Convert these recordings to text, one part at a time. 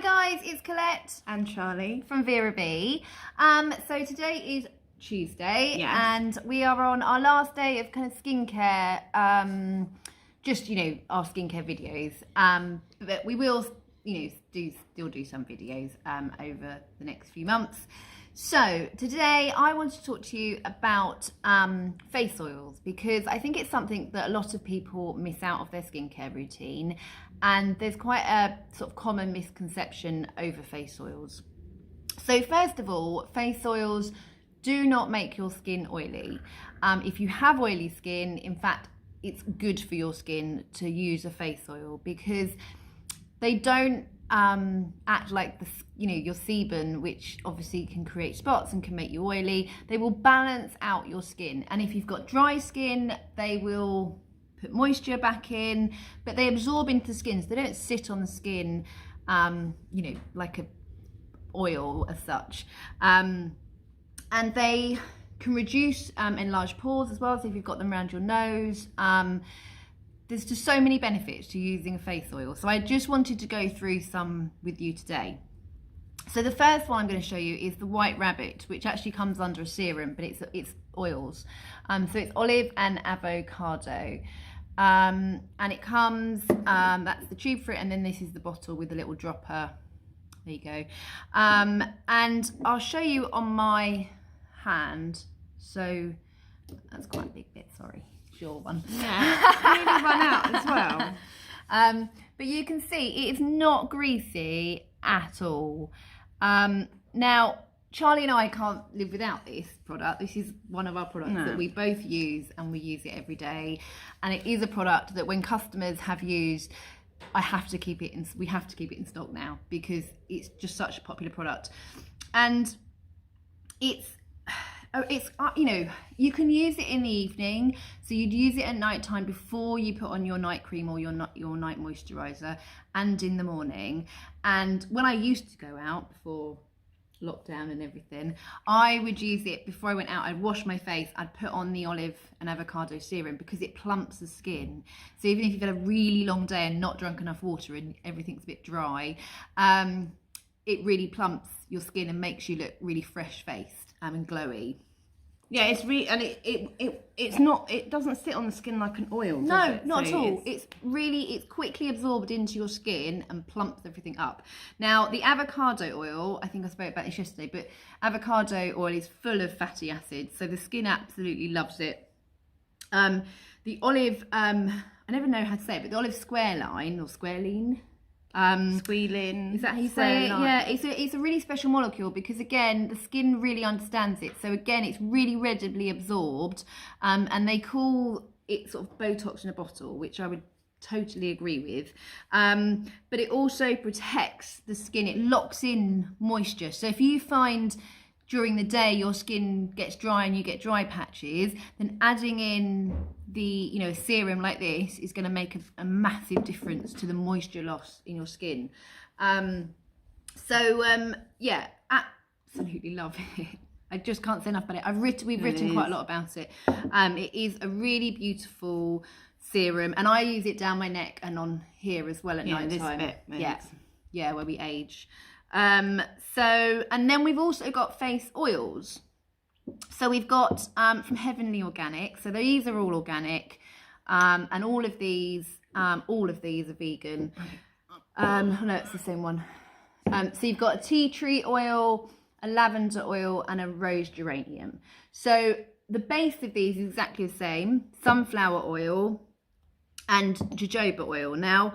Hi guys, it's Colette and Charlie from Vera B. So today is Tuesday, Yes. and we are on our last day of kind of skincare, just our skincare videos. But we will, still do some videos over the next few months. So today I want to talk to you about face oils, because I think it's something that a lot of people miss out of their skincare routine, and there's quite a sort of common misconception over face oils. So first of all, face oils do not make your skin oily. If you have oily skin, in fact, it's good for your skin to use a face oil, because they don't act like your sebum, which obviously can create spots and can make you oily. They will balance out your skin, and if you've got dry skin, they will put moisture back in, but they absorb into the skin, so they don't sit on the skin like a oil as such. And they can reduce enlarged pores as well, so if you've got them around your nose. There's just so many benefits to using a face oil, so I just wanted to go through some with you today. So the first one I'm going to show you is the White Rabbit, which actually comes under a serum, but it's oils. So it's olive and avocado, and it comes, that's the tube for it, and then this is the bottle with the little dropper. There you go. And I'll show you on my hand. So that's quite a big bit, sorry. Your one. Yeah, really run out as well. But you can see it is not greasy at all. Now, Charlie and I can't live without this product. This is one of our products that we both use, and we use it every day. And it is a product that when customers have used, we have to keep it in stock now, because it's just such a popular product. And it's you can use it in the evening, so you'd use it at night time before you put on your night cream or your night moisturizer, and in the morning. And when I used to go out before lockdown and everything, I would use it before I went out. I'd wash my face, I'd put on the olive and avocado serum, because it plumps the skin. So even if you've had a really long day and not drunk enough water and everything's a bit dry, it really plumps your skin and makes you look really fresh faced and glowy. Yeah, it's really, and it doesn't sit on the skin like an oil, does No, it? not So at all. It's quickly absorbed into your skin and plumps everything up. Now, the avocado oil, I think I spoke about this yesterday, but avocado oil is full of fatty acids, so the skin absolutely loves it. The olive, I never know how to say it, but the olive squalene or squalene. Squalene. Is that how you say it? Yeah, it's a really special molecule, because again, the skin really understands it. So again, it's really readily absorbed, and they call it sort of Botox in a bottle, which I would totally agree with. But it also protects the skin. It locks in moisture. So if you find during the day your skin gets dry and you get dry patches, then adding in the a serum like this is going to make a massive difference to the moisture loss in your skin. Yeah, absolutely love it. I just can't say enough about it. We've written quite a lot about it. It is a really beautiful serum, and I use it down my neck and on here as well at night time. This bit, yeah, where we age. And then we've also got face oils. So we've got from Heavenly Organic. So these are all organic, and all of these are vegan. No, it's the same one. So you've got a tea tree oil, a lavender oil, and a rose geranium. So the base of these is exactly the same: sunflower oil and jojoba oil. Now,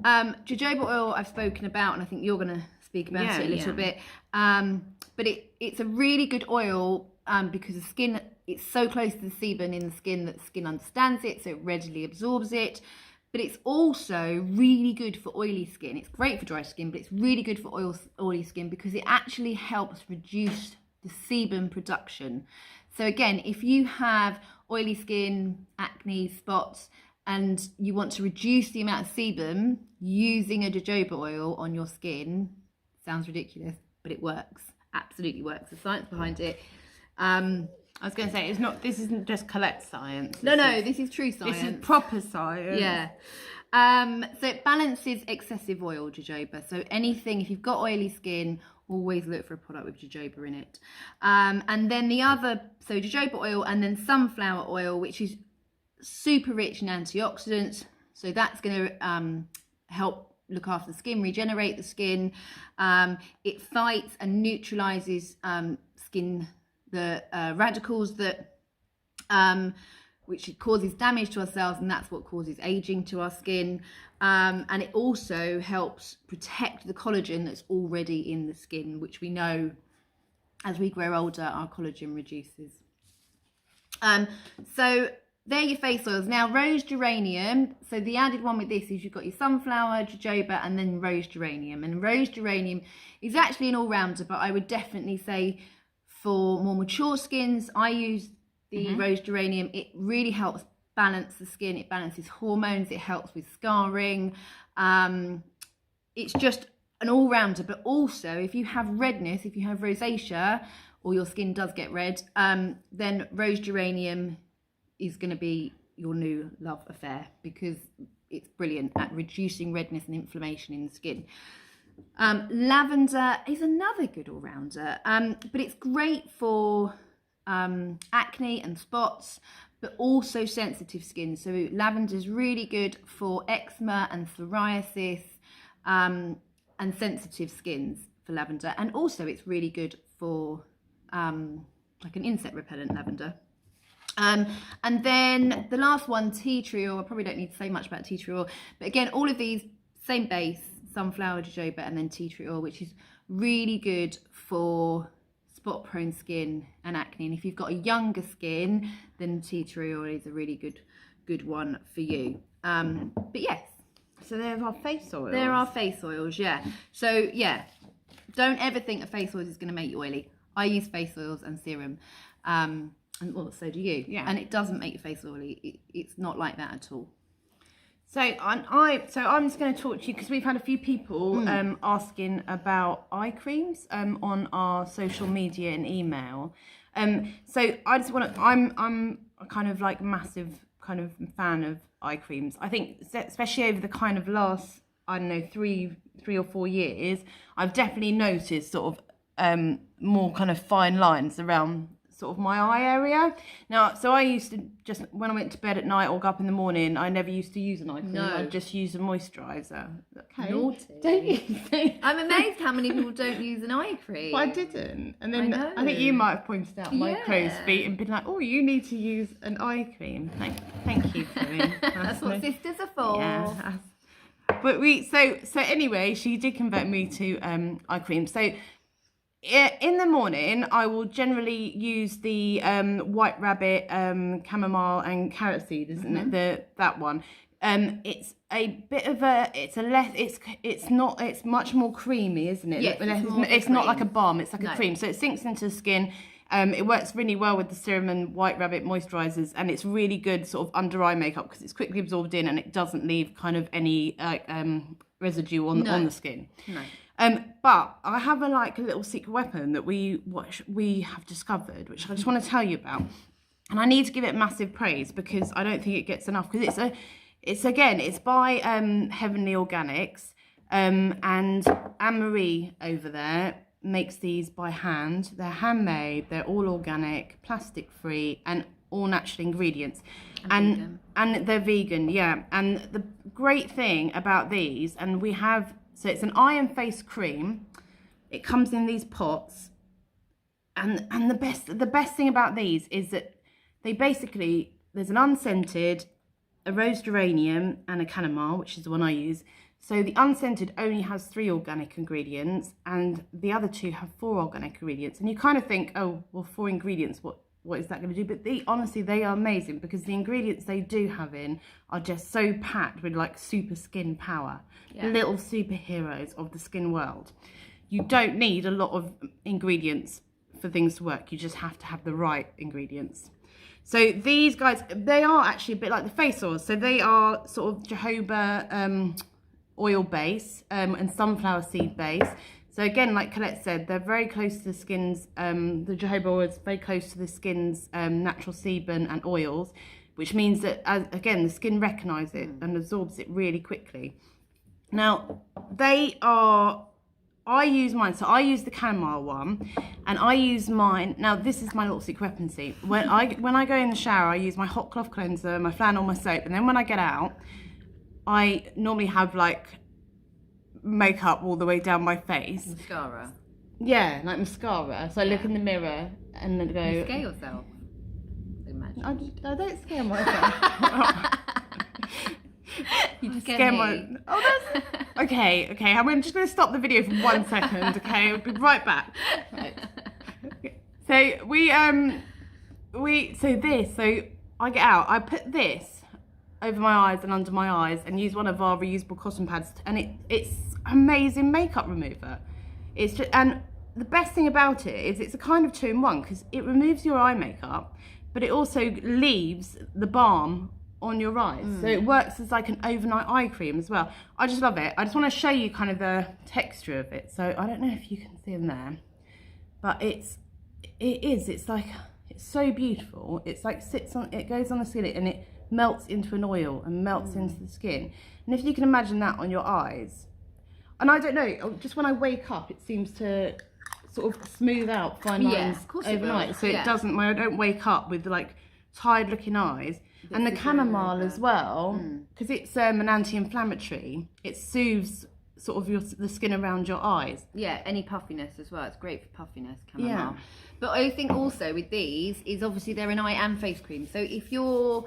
jojoba oil I've spoken about, and I think you're going to speak about it a little bit. But it's a really good oil, because the skin, it's so close to the sebum in the skin that the skin understands it, so it readily absorbs it. But it's also really good for oily skin. It's great for dry skin, but it's really good for oily skin, because it actually helps reduce the sebum production. So again, if you have oily skin, acne, spots, and you want to reduce the amount of sebum, using a jojoba oil on your skin sounds ridiculous, but it works. Absolutely works. The science behind it. I was going to say, this isn't just Colette science. No, this is true science. This is proper science. Yeah. So it balances excessive oil, jojoba. So anything, if you've got oily skin, always look for a product with jojoba in it. And then the other, so jojoba oil and then sunflower oil, which is super rich in antioxidants. So that's going to help look after the skin, regenerate the skin. It fights and neutralizes the radicals that which causes damage to our cells, and that's what causes aging to our skin. And it also helps protect the collagen that's already in the skin, which we know as we grow older, our collagen reduces. So they're your face oils. Now, rose geranium. So the added one with this is you've got your sunflower, jojoba, and then rose geranium. And rose geranium is actually an all-rounder, but I would definitely say for more mature skins, I use the rose geranium. It really helps balance the skin. It balances hormones. It helps with scarring. It's just an all-rounder. But also, if you have redness, if you have rosacea, or your skin does get red, then rose geranium is going to be your new love affair, because it's brilliant at reducing redness and inflammation in the skin. Lavender is another good all-rounder, but it's great for acne and spots, but also sensitive skin. So lavender is really good for eczema and psoriasis, and sensitive skins for lavender. And also it's really good for like an insect repellent, lavender. And then the last one, tea tree oil. I probably don't need to say much about tea tree oil, but again, all of these, same base, sunflower, jojoba, and then tea tree oil, which is really good for spot prone skin and acne. And if you've got a younger skin, then tea tree oil is a really good one for you. But yes, So they're our face oils. there are face oils, yeah. So yeah, don't ever think that face oils is going to make you oily. I use face oils and serum, and well, so do you. Yeah. And it doesn't make your face oily. It's not like that at all. So I'm just going to talk to you because we've had a few people asking about eye creams on our social media and email. So I just want to. I'm a kind of like massive kind of fan of eye creams. I think especially over the kind of last, I don't know, three or 4 years, I've definitely noticed sort of more kind of fine lines around sort of my eye area. Now, so I used to just, when I went to bed at night or got up in the morning, I never used to use an eye cream. No. I'd just use a moisturiser. Okay. Naughty. Don't you? I'm amazed how many people don't use an eye cream. But I didn't. And then I I think you might have pointed out my Yeah. crow's feet and been like, oh, you need to use an eye cream. Thank you, Chloe. That's what sisters are for. Yeah. But so anyway, she did convert me to eye cream. So in the morning, I will generally use the White Rabbit chamomile and carrot seed, isn't it? That one. It's a bit of a. It's much more creamy, isn't it? Yes, it's not like a balm. It's like No. a cream. So it sinks into the skin. It works really well with the serum and White Rabbit moisturisers, and it's really good sort of under eye makeup because it's quickly absorbed in and it doesn't leave kind of any residue on the skin. No. But I have a little secret weapon that we have discovered, which I just want to tell you about, and I need to give it massive praise because I don't think it gets enough, because it's by Heavenly Organics, and Anne-Marie over there makes these by hand. They're handmade, they're all organic, plastic free, and all natural ingredients, and they're vegan, yeah. And the great thing about these, and we have, so it's an eye and face cream. It comes in these pots, and the best thing about these is that they basically, there's an unscented, a rose geranium, and a chamomile, which is the one I use. So the unscented only has 3 organic ingredients, and the other 2 have 4 organic ingredients. And you kind of think, oh, well, 4 ingredients, what is that going to do? But honestly, they are amazing, because the ingredients they do have in are just so packed with like super skin power, little superheroes of the skin world. You don't need a lot of ingredients for things to work. You just have to have the right ingredients. So these guys, they are actually a bit like the face oils. So they are sort of jojoba oil base and sunflower seed base. So again, like Colette said, they're very close to the skin's, the jojoba oil is very close to the skin's natural sebum and oils. which means that, again, the skin recognises it and absorbs it really quickly. Now, I use mine, so I use the chamomile one, and I use mine. Now, this is my little secret weapon. See, when I go in the shower, I use my hot cloth cleanser, my flannel, my soap, and then when I get out, I normally have like makeup all the way down my face. Mascara. Yeah, like mascara. So I look in the mirror and then go. You scare yourself. Imagine. I don't scare myself. You scare my. Oh, that's okay. I'm just going to stop the video for 1 second. Okay, I'll be right back. Right. So so I get out. I put this over my eyes and under my eyes, and use one of our reusable cotton pads, and it's amazing makeup remover. It's just, and the best thing about it is it's a kind of 2-in-1 because it removes your eye makeup, but it also leaves the balm on your eyes. So it works as like an overnight eye cream as well. I just love it. I just want to show you kind of the texture of it. So I don't know if you can see in there, but it's so beautiful. It's like it goes on the skin and it melts into an oil and melts into the skin. And if you can imagine that on your eyes, and I don't know, just when I wake up, it seems to sort of smooth out fine lines overnight. So it doesn't, I don't wake up with like tired looking eyes. And the chamomile as well, because it's an anti-inflammatory, it soothes sort of the skin around your eyes. Yeah, any puffiness as well. It's great for puffiness, chamomile. Yeah. But I think also with these is obviously they're an eye and face cream. So if you're,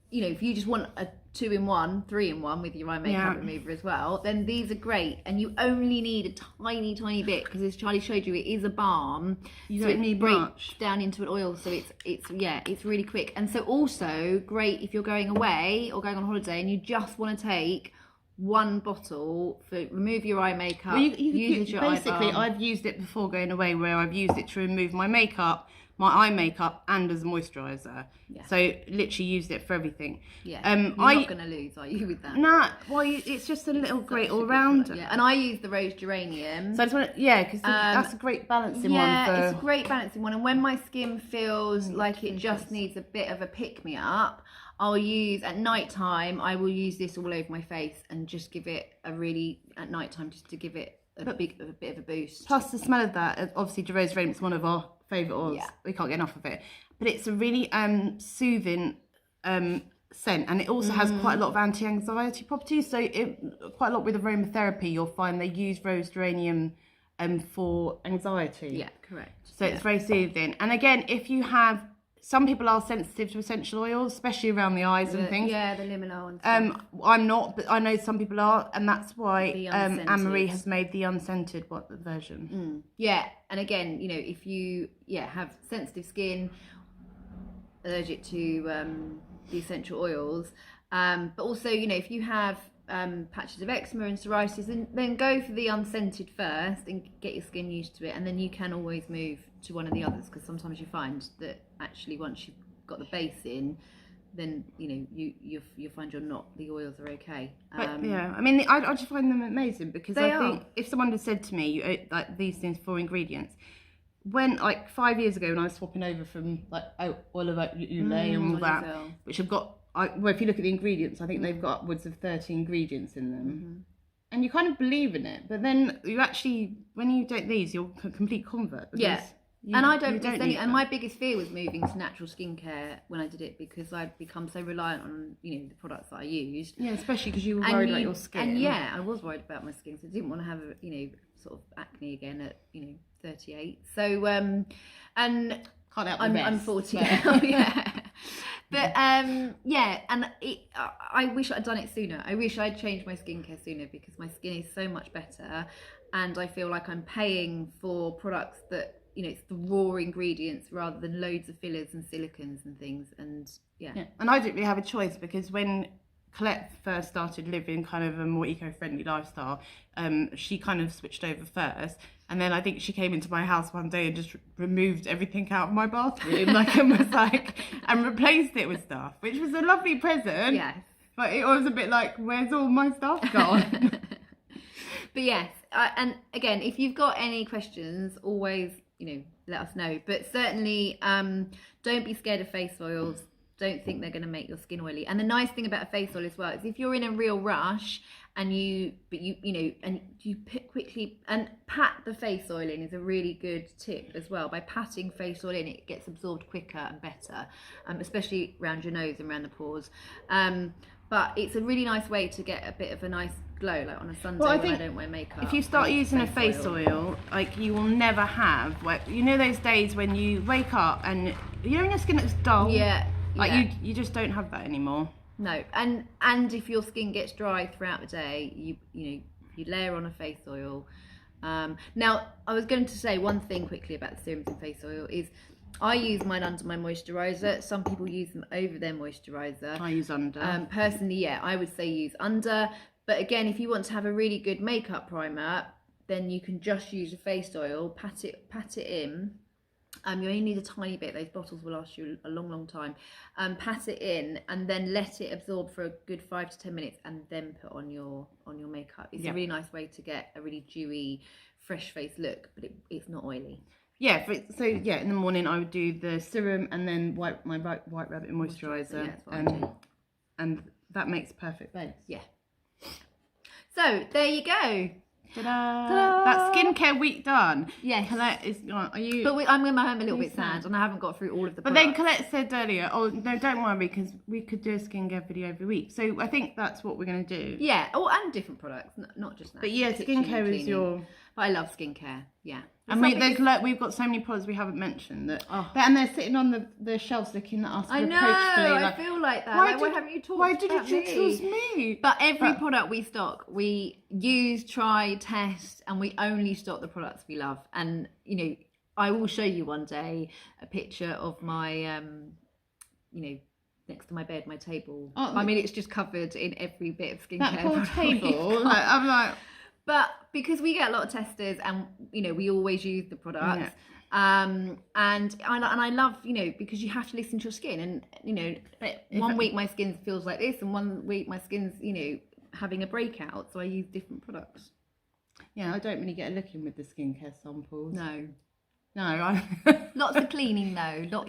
if you just want a 2-in-1, 3-in-1 with your eye makeup remover as well, then these are great. And you only need a tiny, tiny bit because as Charlie showed you, it is a balm. You don't need much. Down into an oil, so it's really quick. And so also great if you're going away or going on holiday and you just want to take one bottle for remove your eye makeup. Well, use your eye basically, balm. I've used it before going away, where I've used it to remove my makeup, my eye makeup, and as a moisturiser. Yeah. So literally used it for everything. Yeah. You're not going to lose, are you, with that? Nah. Well, it's just a little great all rounder. Yeah. And I use the rose geranium. So I just want to, because that's a great balancing one. Yeah, it's a great balancing one. And when my skin feels like it just needs a bit of a pick me up, I'll use at night time. I will use this all over my face and just give it a really at night time just to give it a bit of a boost. Plus the smell of that, obviously, de rose geranium is one of our favourite oils. Yeah. We can't get enough of it. But it's a really soothing scent, and it also has quite a lot of anti-anxiety properties. So quite a lot with aromatherapy, you'll find they use rose geranium for anxiety. Yeah, correct. So it's very soothing. And again, if you have, some people are sensitive to essential oils, especially around the eyes and things. Yeah, the limonene and stuff. I'm not, but I know some people are, and that's why Anne-Marie has made the unscented version. Yeah, and again, if you have sensitive skin, allergic to the essential oils, but also if you have patches of eczema and psoriasis, then go for the unscented first and get your skin used to it, and then you can always move to one of the others, because sometimes you find that actually once you've got the base in, then you find the oils are okay. But, yeah, I mean, I just find them amazing, because I think if someone had said to me like these things, 4 ingredients, when like 5 years ago when I was swapping over from like oil of Olay and all that, which have got, well, if you look at the ingredients, I think they've got upwards of 30 ingredients in them. And you kind of believe in it, but then you actually, when you take these, you're a complete convert. Yeah. And I don't and my biggest fear was moving to natural skincare when I did it, because I'd become so reliant on the products that I used. Yeah, especially because you were worried about your skin. And yeah, I was worried about my skin, so I didn't want to have sort of acne again at 38. So and can't help I'm 40 now. Yeah. But and I wish I'd done it sooner. I wish I'd changed my skincare sooner, because my skin is so much better, and I feel like I'm paying for products that it's the raw ingredients rather than loads of fillers and silicons and things. And yeah. And I didn't really have a choice, because when Colette first started living kind of a more eco-friendly lifestyle, she kind of switched over first, and then I think she came into my house one day and just removed everything out of my bathroom and replaced it with stuff, which was a lovely present. Yes. But it was a bit like, where's all my stuff gone? But yes, and again, if you've got any questions, always let us know. But certainly don't be scared of face oils. don't think they're going to make your skin oily. And the nice thing about a face oil as well is if you're in a real rush and you pick quickly, and pat the face oil in is a really good tip as well. By patting face oil in, it gets absorbed quicker and better, especially around your nose and around the pores. But it's a really nice way to get a bit of a nice glow, like on a Sunday when I don't wear makeup. If you start using a face oil, like you will never have, like, you know those days when you wake up and you know when your skin looks dull? Yeah. Like you just don't have that anymore. No, and if your skin gets dry throughout the day, you layer on a face oil. Now, I was going to say one thing quickly about the serums and face oil is I use mine under my moisturiser. Some people use them over their moisturiser. I use under. Personally, I would say use under. But again, if you want to have a really good makeup primer, then you can just use a face oil, pat it in. You only need a tiny bit. Those bottles will last you a long, long time. Pat it in and then let it absorb for a good 5 to 10 minutes, and then put on your makeup. It's a really nice way to get a really dewy, fresh face look, but it's not oily. Yeah, in the morning I would do the serum and then my White Rabbit moisturiser. Yeah, that's what I do. And that makes perfect face. Yeah. So there you go. Ta-da! Ta-da! That skincare week done. Yes. Colette is. Are you? But I'm a little bit sad, and I haven't got through all of the. But products. then Colette said earlier, "Oh no, don't worry, because we could do a skincare video every week." So I think that's what we're going to do. Yeah. Oh, and different products, not just that. But yeah, Kitchen skincare is cleaning. your. But I love skincare. Yeah. And we've got so many products we haven't mentioned and they're sitting on the shelves looking at us. I know. Reproachfully, I feel like that. Why haven't you talked? Why did about you me? choose me? But every product we stock, we use, try, test, and we only stock the products we love. And I will show you one day a picture of my, next to my bed, my table. Oh, I mean, it's just covered in every bit of skincare. That poor product table. we've got. I'm like. But because we get a lot of testers, and we always use the products, and I love because you have to listen to your skin, and one week my skin feels like this, and one week my skin's having a breakout, so I use different products. Yeah, I don't really get a look in with the skincare samples. No. Lots of cleaning though. I'll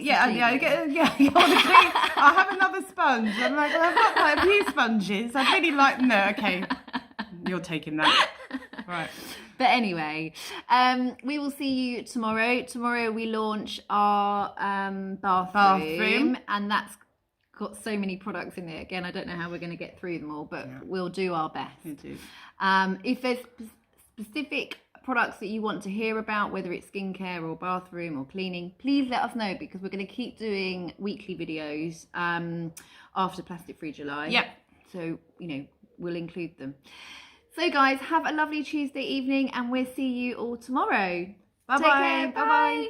have another sponge. I'm like, well, I've got quite a few sponges. I'd really like. No, okay, you're taking that. Right. But anyway, we will see you tomorrow. Tomorrow we launch our bathroom, and that's got so many products in it. Again, I don't know how we're going to get through them all, but we'll do our best. You do. If there's specific products that you want to hear about, whether it's skincare or bathroom or cleaning, please let us know, because we're going to keep doing weekly videos after Plastic Free July. Yeah. So, we'll include them. So guys, have a lovely Tuesday evening, and we'll see you all tomorrow. Bye-bye. Take care. Bye-bye.